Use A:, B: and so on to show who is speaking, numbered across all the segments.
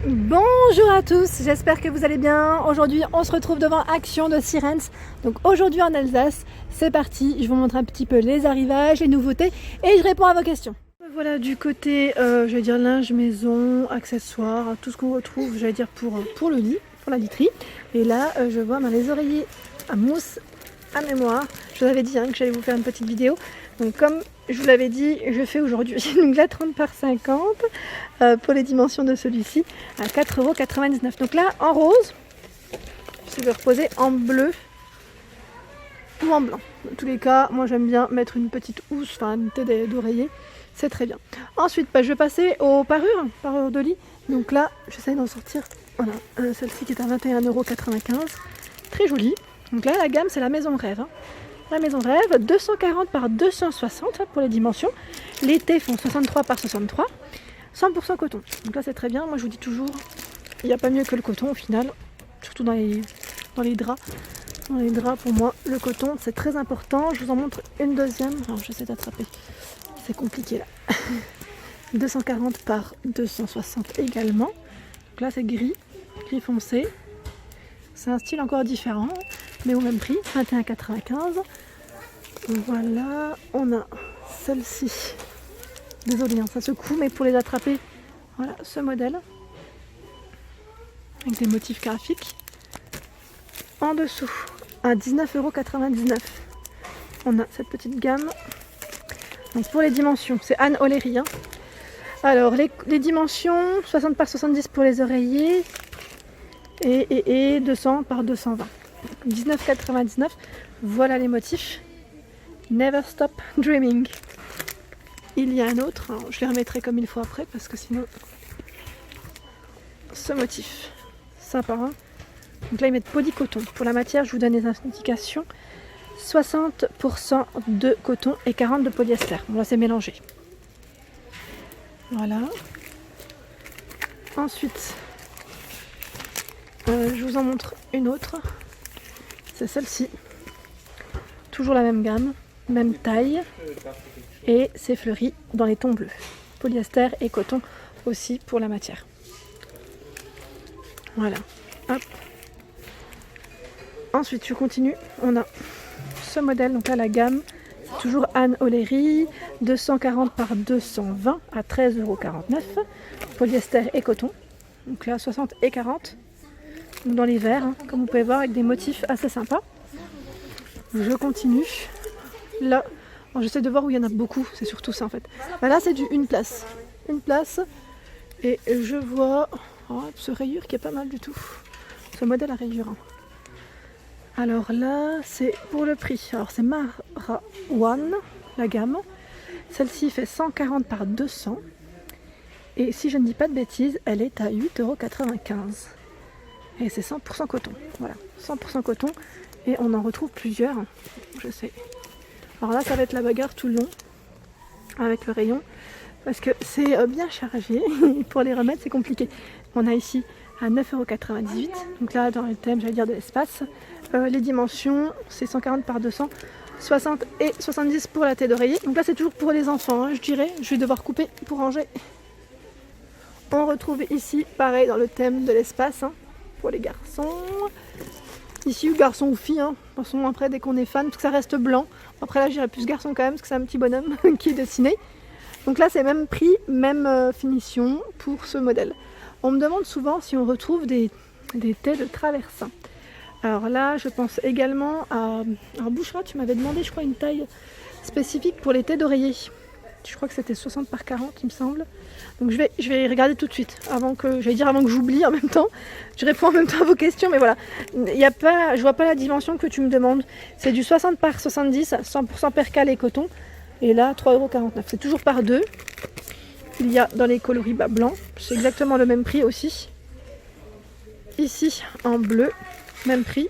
A: Bonjour à tous, j'espère que vous allez bien. Aujourd'hui on se retrouve devant Action de Sirens. Donc aujourd'hui en Alsace, c'est parti, je vous montre un petit peu les arrivages, les nouveautés et je réponds à vos questions. Voilà du côté, je vais dire linge, maison, accessoires, tout ce qu'on retrouve, je vais dire pour le lit, pour la literie. Et là je vois les oreillers à mousse à mémoire. Je vous avais dit que j'allais vous faire une petite vidéo. Donc comme je vous l'avais dit, je fais aujourd'hui donc là 30 par 50 pour les dimensions de celui-ci à 4,99 €. Donc là en rose, je vais reposer en bleu ou en blanc. Dans tous les cas, moi j'aime bien mettre une petite housse, enfin une tête d'oreiller, c'est très bien. Ensuite, je vais passer aux parures de lit. Donc là, j'essaie d'en sortir, voilà, celle-ci qui est à 21,95 €, très jolie. Donc là, la gamme, c'est la Maison Rêve. La Maison Rêve, 240 par 260 pour les dimensions. Les T font 63 par 63, 100% coton. Donc là, c'est très bien. Moi, je vous dis toujours, il n'y a pas mieux que le coton au final, surtout dans les draps. Dans les draps, pour moi, le coton, c'est très important. Je vous en montre une deuxième. Alors, j'essaie d'attraper. C'est compliqué là. 240 par 260 également. Donc là, c'est gris foncé. C'est un style encore différent, mais au même prix, 21,95 €. Voilà, on a celle-ci. Désolée, ça secoue, mais pour les attraper, voilà ce modèle. Avec des motifs graphiques. En dessous, à 19,99 €. On a cette petite gamme. Donc pour les dimensions, c'est Anne O'Leary. Alors, les dimensions, 60 par 70 pour les oreillers. Et 200 par 220. 19,99 €. Voilà les motifs. Never Stop Dreaming. Il y a un autre, alors je les remettrai comme il faut après parce que sinon ce motif sympa. Donc là ils mettent polycoton. Pour la matière, je vous donne les indications. 60% de coton et 40% de polyester. Bon là c'est mélangé. Voilà. Ensuite, je vous en montre une autre. C'est celle-ci. Toujours la même gamme, même taille. Et c'est fleuri dans les tons bleus. Polyester et coton aussi pour la matière. Voilà. Hop. Ensuite, je continue. On a ce modèle. Donc là, la gamme, c'est toujours Anne O'Leary. 240 par 220 à 13,49 €. Polyester et coton. Donc là, 60 et 40. Dans les verts, comme vous pouvez voir, avec des motifs assez sympas. Je continue. Là, j'essaie de voir où il y en a beaucoup, c'est surtout ça en fait. Là, c'est du une place. Une place. Et je vois ce rayure qui est pas mal du tout. Ce modèle à rayure. Alors là, c'est pour le prix. Alors c'est Mara One, la gamme. Celle-ci fait 140 par 200. Et si je ne dis pas de bêtises, elle est à 8,95 €. Et c'est 100% coton, voilà, 100% coton. Et on en retrouve plusieurs, je sais. Alors là, ça va être la bagarre tout le long, avec le rayon, parce que c'est bien chargé. Pour les remettre, c'est compliqué. On a ici à 9,98 €. Donc là, dans le thème, j'allais dire de l'espace. Les dimensions, c'est 140 par 200, 60 et 70 pour la tête d'oreiller. Donc là, c'est toujours pour les enfants, je dirais. Je vais devoir couper pour ranger. On retrouve ici, pareil, dans le thème de l'espace, pour les garçons. Ici, garçon ou fille, de toute façon, après, dès qu'on est fan, parce que ça reste blanc. Après là, j'irais plus garçon quand même, parce que c'est un petit bonhomme qui est dessiné. Donc là, c'est même prix, même finition pour ce modèle. On me demande souvent si on retrouve des tés de traversin. Alors là, je pense également à... Alors Bouchra, tu m'avais demandé, je crois, une taille spécifique pour les tés d'oreiller. Je crois que c'était 60 par 40, il me semble. Donc je vais regarder tout de suite, avant que j'oublie en même temps. Je réponds en même temps à vos questions, mais voilà. Je vois pas la dimension que tu me demandes. C'est du 60 par 70, 100% percale et coton. Et là, 3,49 €. C'est toujours par deux. Il y a dans les coloris blancs. C'est exactement le même prix aussi. Ici, en bleu, même prix.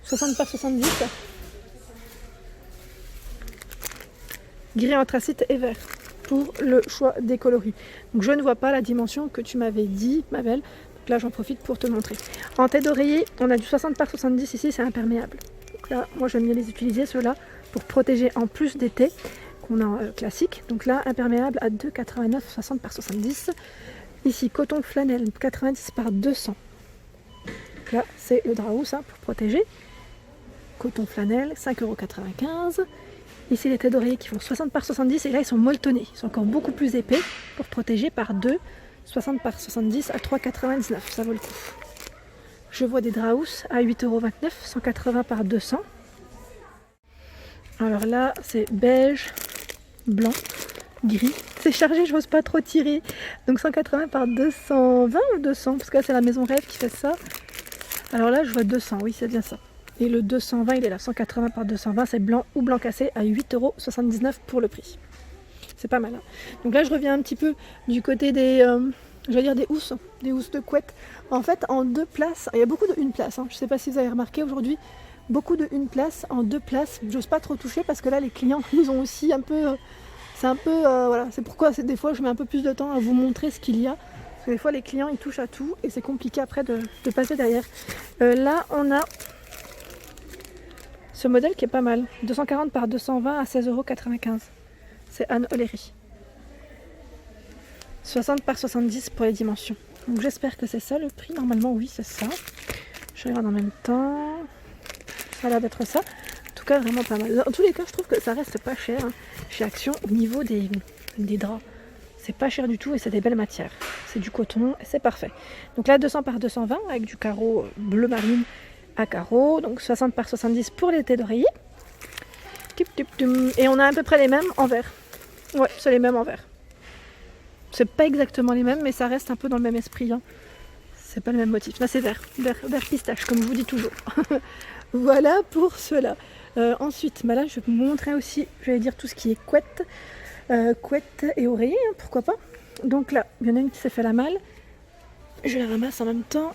A: 60 par 70. Gris anthracite et vert pour le choix des coloris. Donc je ne vois pas la dimension que tu m'avais dit, ma belle. Donc là j'en profite pour te montrer. En tête d'oreiller, on a du 60 par 70 ici, c'est imperméable. Donc là, moi j'aime bien les utiliser ceux-là pour protéger en plus des tés qu'on a classiques. Donc là, imperméable à 2,89, 60 par 70. Ici, coton flanelle 90 par 200. Là, c'est le Draus pour protéger. Coton flanelle, 5,95 €. Ici, les têtes d'oreiller qui font 60 par 70 et là, ils sont molletonnés. Ils sont encore beaucoup plus épais pour protéger par 2, 60 par 70 à 3,99 €. Ça vaut le coup. Je vois des Draus à 8,29 €, 180 par 200. Alors là, c'est beige, blanc, gris. C'est chargé, je n'ose pas trop tirer. Donc 180 par 220 ou 200, parce que là, c'est la Maison Rêve qui fait ça. Alors là, je vois 200, oui, c'est bien ça. Et le 220, il est là, 180 par 220, c'est blanc ou blanc cassé à 8,79 € pour le prix. C'est pas mal. Hein. Donc là, je reviens un petit peu du côté des, des housses de couette. En fait, en 2 places, il y a beaucoup de 1 place. Hein. Je ne sais pas si vous avez remarqué aujourd'hui, beaucoup de 1 place en 2 places. J'ose pas trop toucher parce que là, les clients, ils ont aussi un peu, voilà. C'est pourquoi des fois, je mets un peu plus de temps à vous montrer ce qu'il y a. Parce que des fois, les clients, ils touchent à tout et c'est compliqué après de passer derrière. Là, on a ce modèle qui est pas mal, 240 par 220 à 16,95 €. C'est Anne O'Leary. 60 par 70 pour les dimensions. Donc j'espère que c'est ça le prix. Normalement, oui, c'est ça. Je regarde en même temps. Ça a l'air d'être ça. En tout cas, vraiment pas mal. Dans tous les cas, je trouve que ça reste pas cher hein, chez Action au niveau des draps. C'est pas cher du tout et c'est des belles matières. C'est du coton et c'est parfait. Donc là, 200 par 220 avec du carreau bleu marine à carreau, donc 60 par 70 pour les têtes d'oreiller. Et on a à peu près les mêmes en vert. Ouais, c'est les mêmes en vert. C'est pas exactement les mêmes, mais ça reste un peu dans le même esprit. Hein. C'est pas le même motif. Là, c'est vert pistache, comme je vous dis toujours. Voilà pour cela. Ensuite, là, je vais vous montrer aussi, tout ce qui est couette et oreiller, hein, pourquoi pas. Donc là, il y en a une qui s'est fait la malle. Je la ramasse en même temps.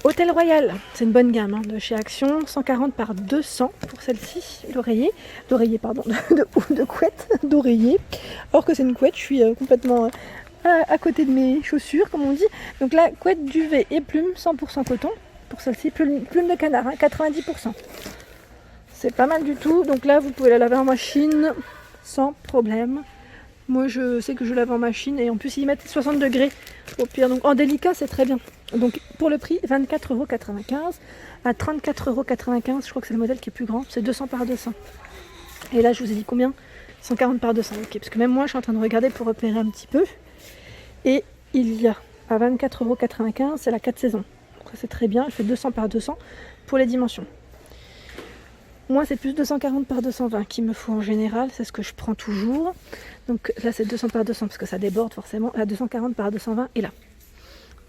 A: Hôtel Royal, c'est une bonne gamme hein, de chez Action, 140 par 200 pour celle-ci, de couette, d'oreiller. Alors que c'est une couette, je suis complètement à côté de mes chaussures, comme on dit. Donc là, couette duvet et plume, 100% coton. Pour celle-ci, plume de canard, hein, 90%. C'est pas mal du tout. Donc là, vous pouvez la laver en machine sans problème. Moi, je sais que je lave en machine et en plus, ils mettent 60 degrés au pire. Donc en délicat, c'est très bien. Donc pour le prix, 24,95 € à 34,95 €. Je crois que c'est le modèle qui est plus grand. C'est 200 par 200. Et là, je vous ai dit combien 140 par 200. Ok, parce que même moi, je suis en train de regarder pour repérer un petit peu. Et il y a à 24,95 €, c'est la 4 saisons. Donc ça, c'est très bien. Elle fait 200 par 200 pour les dimensions. Moi, c'est plus 240 par 220 qu'il me faut en général, c'est ce que je prends toujours. Donc là, c'est 200 par 200 parce que ça déborde forcément. Là, 240 par 220 et là.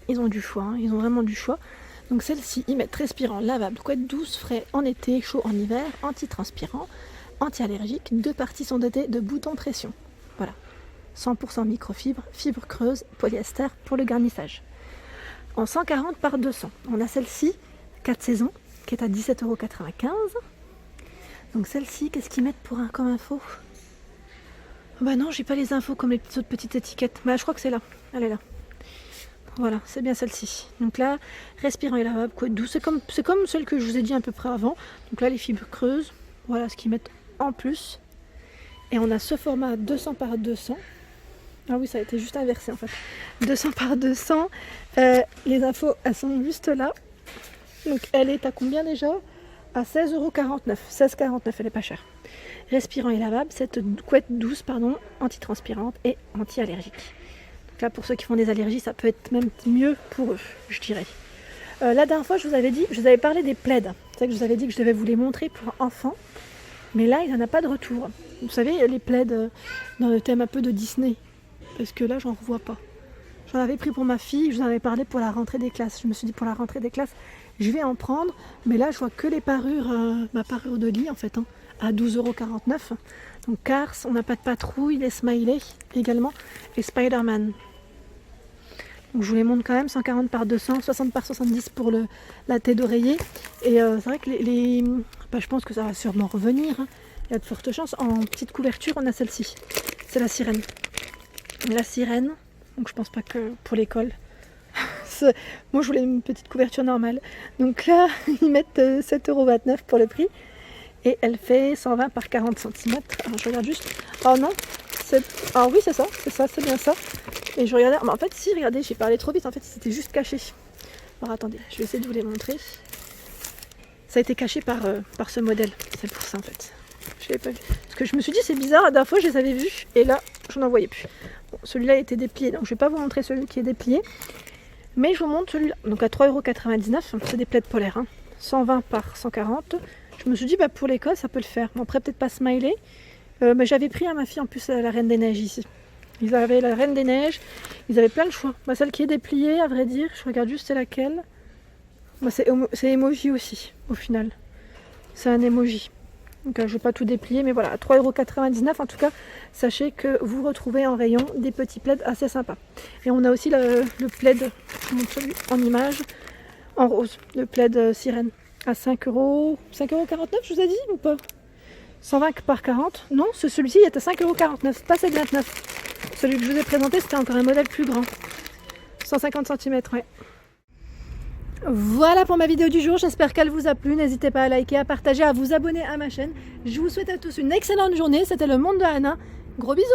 A: Ils ont du choix, hein, ils ont vraiment du choix. Donc celle-ci, ils mettent respirant, lavable, couette douce, frais en été, chaud en hiver, anti-transpirant, anti-allergique. 2 parties sont dotées de boutons pression. Voilà. 100% microfibre, fibre creuse, polyester pour le garnissage. En 140 par 200, on a celle-ci, 4 saisons, qui est à 17,95 €. Donc celle-ci, qu'est-ce qu'ils mettent comme info? Bah non, j'ai pas les infos comme les autres petites étiquettes. Mais je crois que c'est là. Elle est là. Voilà, c'est bien celle-ci. Donc là, respirant et lavable, couette douce. C'est comme celle que je vous ai dit à peu près avant. Donc là, les fibres creuses. Voilà ce qu'ils mettent en plus. Et on a ce format 200 par 200. Ah oui, ça a été juste inversé en fait. 200 par 200. Les infos, elles sont juste là. Donc elle est à combien déjà? À 16,49 €. 16,49 €, elle est pas chère. Respirant et lavable, cette couette douce, antitranspirante et anti-allergique. Donc là, pour ceux qui font des allergies, ça peut être même mieux pour eux, je dirais. La dernière fois, je vous avais parlé des plaids. C'est vrai que je vous avais dit que je devais vous les montrer pour enfants. Mais là, il n'y en a pas de retour. Vous savez, les plaids dans le thème un peu de Disney. Parce que là, j'en revois pas. J'en avais pris pour ma fille, je vous en avais parlé pour la rentrée des classes. Je me suis dit pour la rentrée des classes, je vais en prendre. Mais là, je vois que les parures, ma parure de lit en fait, hein, à 12,49 €. Donc Cars, on n'a pas de patrouille, les Smiley également, et Spider-Man. Donc je vous les montre quand même, 140 par 200, 60 par 70 pour la tête d'oreiller. Et c'est vrai que je pense que ça va sûrement revenir. Hein. Il y a de fortes chances. En petite couverture, on a celle-ci. C'est la sirène. La sirène, donc je pense pas que pour l'école. Moi je voulais une petite couverture normale. Donc là, ils mettent 7,29 € pour le prix. Et elle fait 120 par 40 cm. Alors je regarde juste. Oh non, ah oui c'est ça, c'est bien ça. Et je regardais, mais en fait si, regardez, j'ai parlé trop vite, en fait c'était juste caché. Alors attendez, je vais essayer de vous les montrer. Ça a été caché par ce modèle, c'est pour ça en fait. Je l'avais pas vu. Parce que je me suis dit c'est bizarre, la dernière fois je les avais vus et là je n'en voyais plus. Bon, celui-là était déplié, donc je vais pas vous montrer celui qui est déplié. Mais je vous montre celui-là. Donc à 3,99 €, c'est des plaids polaires. Hein. 120 par 140. Je me suis dit bah pour l'école ça peut le faire. Bon, après peut-être pas smiley. Mais j'avais pris à ma fille en plus la Reine des Neiges ici. Ils avaient la Reine des Neiges, ils avaient plein de choix. Bah, celle qui est dépliée, à vrai dire, je regarde juste c'est laquelle. Bah, c'est emoji aussi, au final. C'est un emoji. Donc je ne vais pas tout déplier, mais voilà, à 3,99 € en tout cas, sachez que vous retrouvez en rayon des petits plaids assez sympas. Et on a aussi le plaid, je vous montre celui en image, en rose, le plaid sirène, à 5,49 €, je vous ai dit ou pas? 120 par 40, non, celui-ci est à 5,49 €, pas 7,29 €. Celui que je vous ai présenté, c'était encore un modèle plus grand. 150 cm, ouais. Voilà pour ma vidéo du jour, j'espère qu'elle vous a plu. N'hésitez pas à liker, à partager, à vous abonner à ma chaîne. Je vous souhaite à tous une excellente journée. C'était le monde de Anna. Gros bisous!